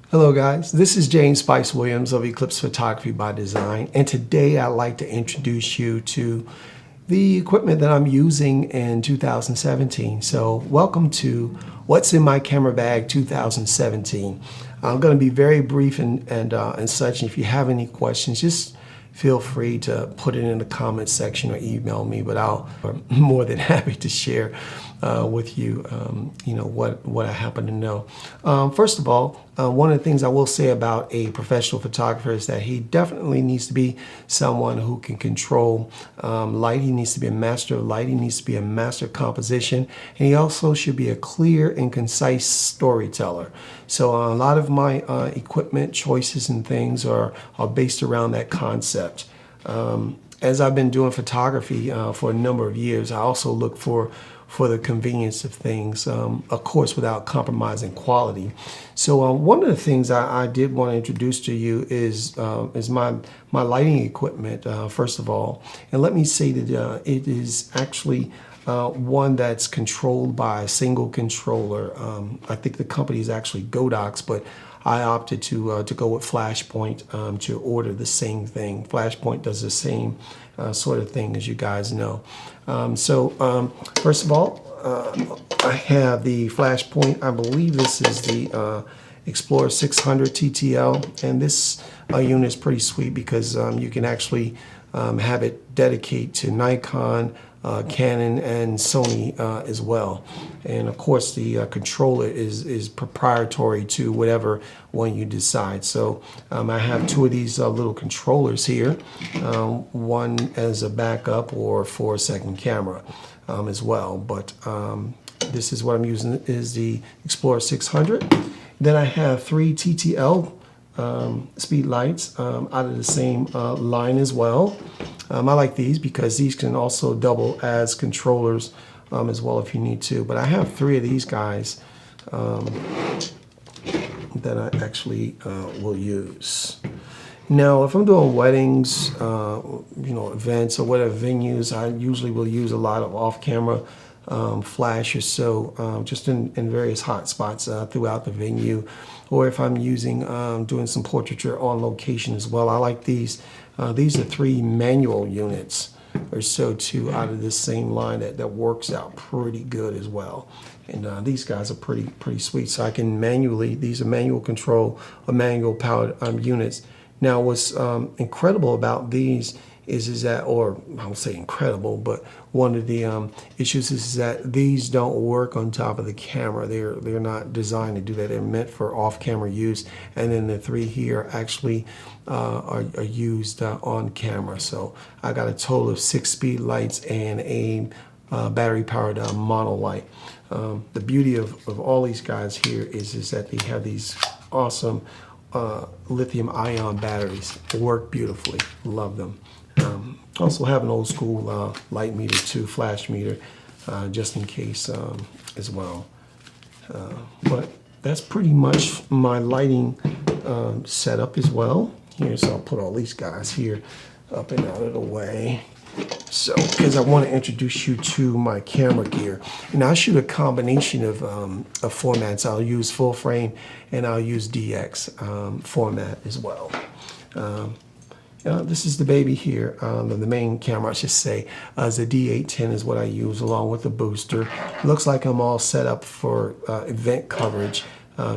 Hello guys, this is James Spice Williams of Eclipse Photography by Design, and today I'd like to introduce you to the equipment that I'm using in 2017. So welcome to What's in My Camera Bag 2017. I'm going to be very brief and such, and if you have any questions, just feel free to put it in the comments section or email me, but I'm more than happy to share with you, what I happen to know. First of all, one of the things I will say about a professional photographer is that he definitely needs to be someone who can control light. He needs to be a master of light. He needs to be a master of composition. And he also should be a clear and concise storyteller. So a lot of my equipment choices and things are based around that concept. As I've been doing photography for a number of years, I also look for the convenience of things, of course, without compromising quality. So one of the things I did want to introduce to you is my lighting equipment, first of all. And let me say that it is actually one that's controlled by a single controller. I think the company is actually Godox, but I opted to go with Flashpoint to order the same thing. Flashpoint does the same sort of thing, as you guys know. First of all, I have the Flashpoint. I believe this is the Explorer 600 TTL, and this unit is pretty sweet because you can actually have it dedicate to Nikon, Canon, and Sony as well. And of course the controller is proprietary to whatever one you decide. So I have two of these little controllers here, one as a backup or for a second camera as well. But this is what I'm using, is the Explorer 600. Then I have three TTL speed lights out of the same line as well. I like these because these can also double as controllers as well if you need to. But I have three of these guys that I actually will use. Now, if I'm doing weddings, events or whatever venues, I usually will use a lot of off-camera flash or so, just in various hot spots throughout the venue. Or if I'm doing some portraiture on location as well. I like these. These are three manual units or so too out of this same line that works out pretty good as well. And these guys are pretty sweet. So I can these are manual control or manual powered units. Now what's incredible about these is that, or I won't say incredible, but one of the issues is that these don't work on top of the camera. They're not designed to do that. They're meant for off-camera use, and then the three here actually are used on camera. So I got a total of 6 speed lights and a battery-powered monolight. The beauty of all these guys here is that they have these awesome lithium-ion batteries. They work beautifully. Love them. Also have an old school light meter too, flash meter, just in case as well. But that's pretty much my lighting setup as well. Here, so I'll put all these guys here up and out of the way. So, because I want to introduce you to my camera gear. And I shoot a combination of formats. I'll use full frame and I'll use DX format as well. This is the baby here, the main camera I should say, is the D810 is what I use along with the booster. Looks like I'm all set up for event coverage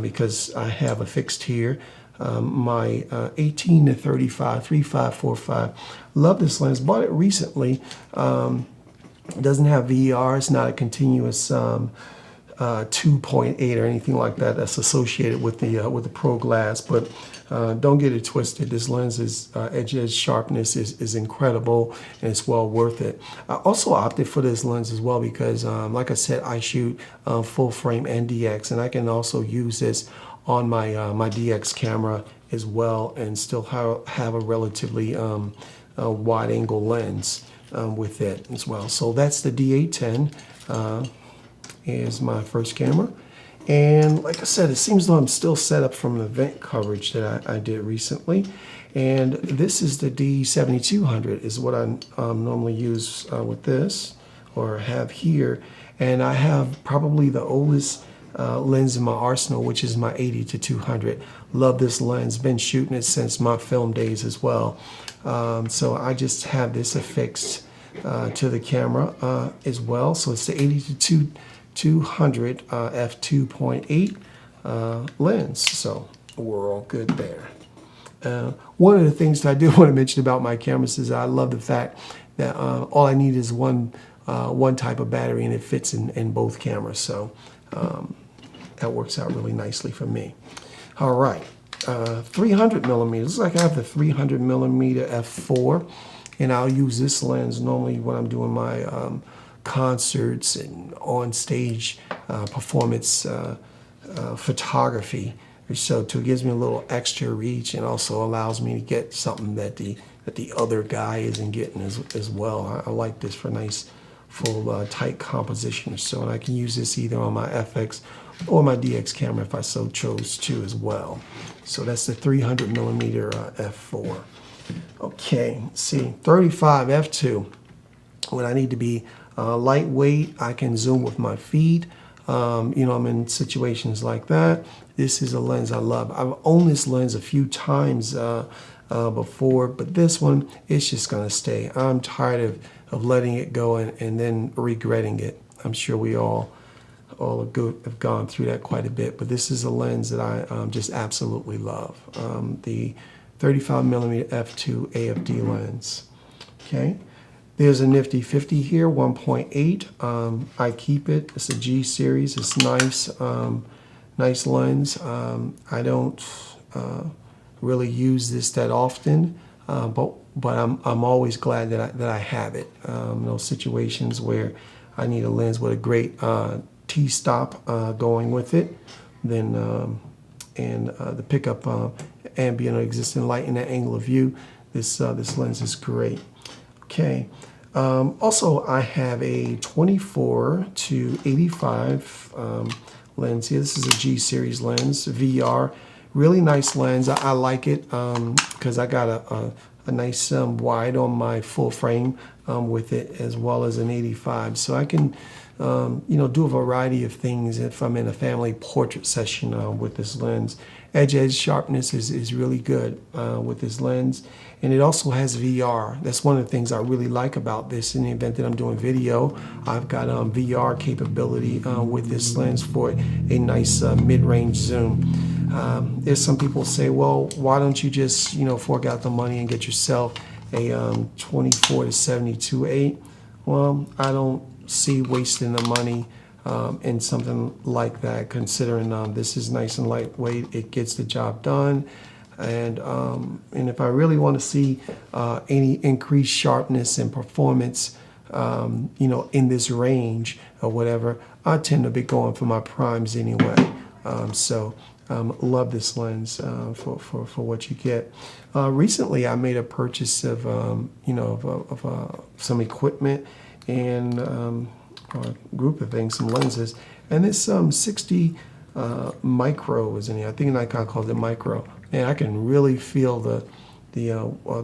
because I have affixed here my 18 to 35, 3545. Love this lens, bought it recently. It doesn't have VER, it's not a continuous 2.8 or anything like that that's associated with the Pro Glass, but don't get it twisted. This lens's edge sharpness is incredible, and it's well worth it. I also opted for this lens as well because, like I said, I shoot full frame and DX, and I can also use this on my my DX camera as well, and still have a relatively wide angle lens with it as well. So that's the D810. Is my first camera, and like I said, it seems though I'm still set up from an event coverage that I did recently. And this is the D7200 is what I normally use with this or have here. And I have probably the oldest lens in my arsenal, which is my 80-200. Love this lens. Been shooting it since my film days as well. So I just have this affixed to the camera as well. So it's the 80-200 f2.8 lens. So we're all good there. One of the things that I do want to mention about my cameras is I love the fact that all I need is one type of battery, and it fits in both cameras. So that works out really nicely for me. All right, 300 millimeters. Looks like I have the 300 millimeter f4, and I'll use this lens normally when I'm doing my concerts and on stage performance photography. So it gives me a little extra reach, and also allows me to get something that the other guy isn't getting as well. I like this for nice full tight composition. So, and I can use this either on my FX or my DX camera if I so chose to as well. So that's the 300 millimeter f4. Okay, let's see, 35 f2. When I need to be lightweight, I can zoom with my feet. You know, I'm in situations like that. This is a lens I love. I've owned this lens a few times before, but this one, it's just gonna stay. I'm tired of letting it go and then regretting it. I'm sure we all have gone through that quite a bit, but this is a lens that I just absolutely love. The 35 millimeter f2 AFD lens. Okay. There's a nifty 50 here, 1.8. I keep it. It's a G series. It's nice, nice lens. I don't really use this that often, but I'm always glad that I have it. Those situations where I need a lens with a great T-stop going with it, then the pickup ambient or existing light in that angle of view. This lens is great. Okay. Also, I have a 24-85 lens here. This is a G series lens, VR. Really nice lens. I like it because I got a nice wide on my full frame with it, as well as an 85. So I can, you know, do a variety of things if I'm in a family portrait session with this lens. Edge sharpness is really good with this lens. And it also has VR. That's one of the things I really like about this. In the event that I'm doing video, I've got VR capability with this lens for a nice mid-range zoom. There's some people say, well, why don't you just, you know, fork out the money and get yourself a 24-72/8? Well, I don't see wasting the money in something like that, considering this is nice and lightweight. It gets the job done. And if I really want to see any increased sharpness and performance, you know, in this range or whatever, I tend to be going for my primes anyway. Love this lens for what you get. Recently, I made a purchase of you know, of some equipment and a group of things, some lenses, and this 60 micro is in here. I think Nikon calls it micro. And I can really feel the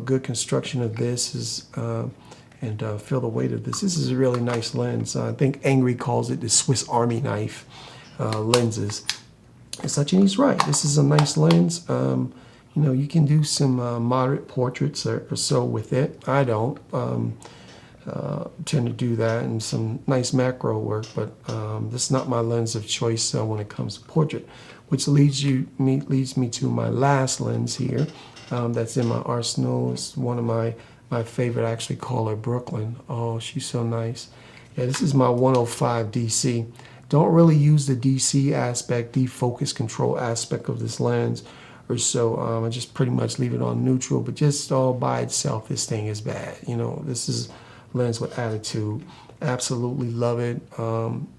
good construction of this and feel the weight of this. This is a really nice lens. I think Angry calls it the Swiss Army knife lenses. And such, and he's right. This is a nice lens. You know, you can do some moderate portraits or so with it. I don't tend to do that, and some nice macro work, but this is not my lens of choice when it comes to portrait. Which leads me to my last lens here that's in my arsenal. It's one of my favorite. I actually call her Brooklyn. Oh, she's so nice. Yeah, this is my 105 DC. Don't really use the DC aspect, defocus control aspect of this lens or so. I just pretty much leave it on neutral, but just all by itself, this thing is bad. You know, this is lens with attitude. Absolutely love it.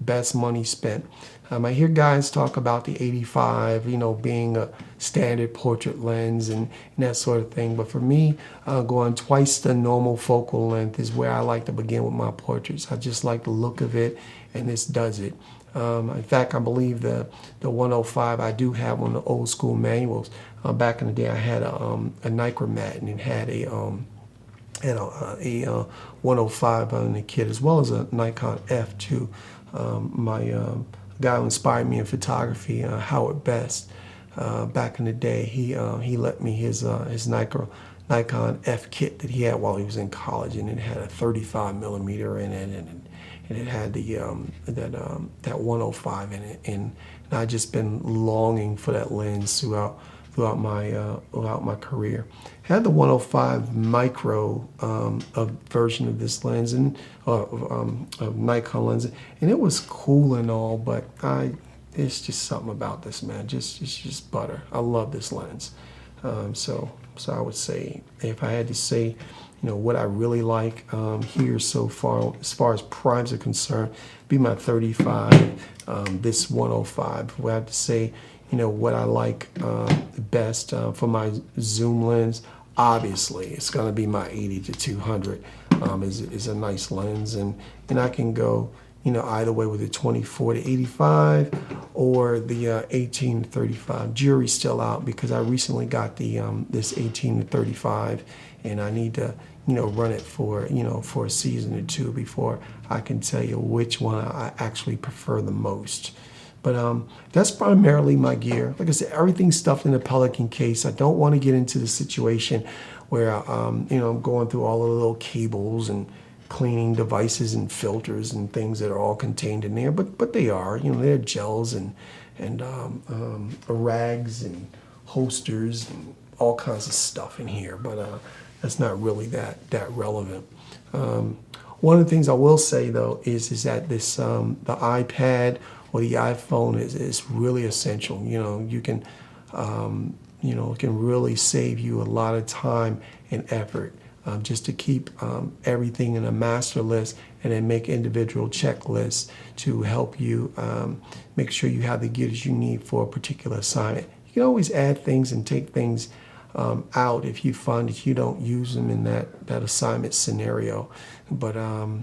Best money spent. I hear guys talk about the 85, you know, being a standard portrait lens and that sort of thing. But for me, going twice the normal focal length is where I like to begin with my portraits. I just like the look of it, and this does it. In fact, I believe the 105 I do have on the old school manuals. Back in the day, I had a Nichromat, and it had a 105 on the kit, as well as a Nikon F2. My guy who inspired me in photography, Howard Best. Back in the day, he lent me his Nikon F kit that he had while he was in college, and it had a 35 millimeter in it, and it had the that 105 in it, and I just been longing for that lens throughout my career. Had the 105 micro version of this lens and of Nikon lens, and it was cool and all, but it's just something about this, man. It's just butter. I love this lens. So I would say, if I had to say, what I really like here so far, as far as primes are concerned, be my 35, this 105. If I have to say, what I like best for my zoom lens, obviously it's going to be my 80 to 200. Is a nice lens, and I can go either way with the 24 to 85 or the 18 to 35. Jury's still out because I recently got the this 18 to 35, and I need to run it for for a season or two before I can tell you which one I actually prefer the most. But that's primarily my gear. Like I said, everything's stuffed in a Pelican case. I don't want to get into the situation where I'm going through all the little cables and cleaning devices and filters and things that are all contained in there. But they are, they're gels and rags and holsters and all kinds of stuff in here. But that's not really that relevant. One of the things I will say though is that this the iPad or the iPhone is really essential. You can it can really save you a lot of time and effort just to keep everything in a master list and then make individual checklists to help you make sure you have the gears you need for a particular assignment. You can always add things and take things out if you find that you don't use them in that assignment scenario. But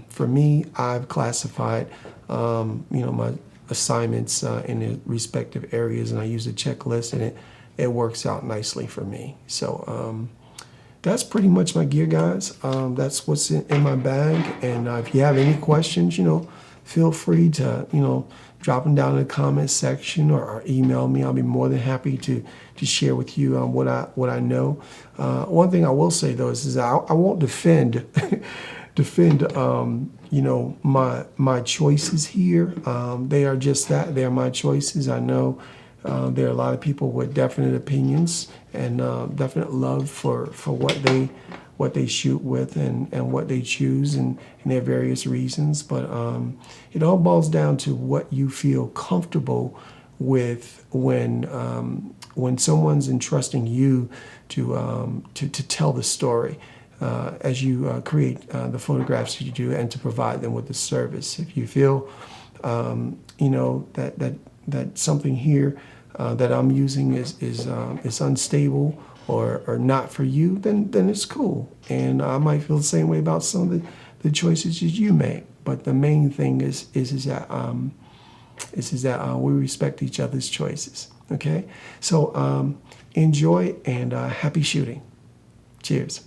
for me, I've classified my assignments in the respective areas, and I use a checklist, and it works out nicely for me. So that's pretty much my gear, guys. That's what's in my bag, and if you have any questions, feel free to drop them down in the comments section or email me. I'll be more than happy to share with you what I know. One thing I will say though is I won't defend my choices here. They are just that. They are my choices. I know there are a lot of people with definite opinions and definite love for what they shoot with and what they choose and their various reasons. But it all boils down to what you feel comfortable with when someone's entrusting you to tell the story. As you create the photographs that you do and to provide them with the service. If you feel, that something here that I'm using is unstable or not for you, then it's cool. And I might feel the same way about some of the choices that you make. But the main thing is that we respect each other's choices. Okay, so enjoy and happy shooting. Cheers.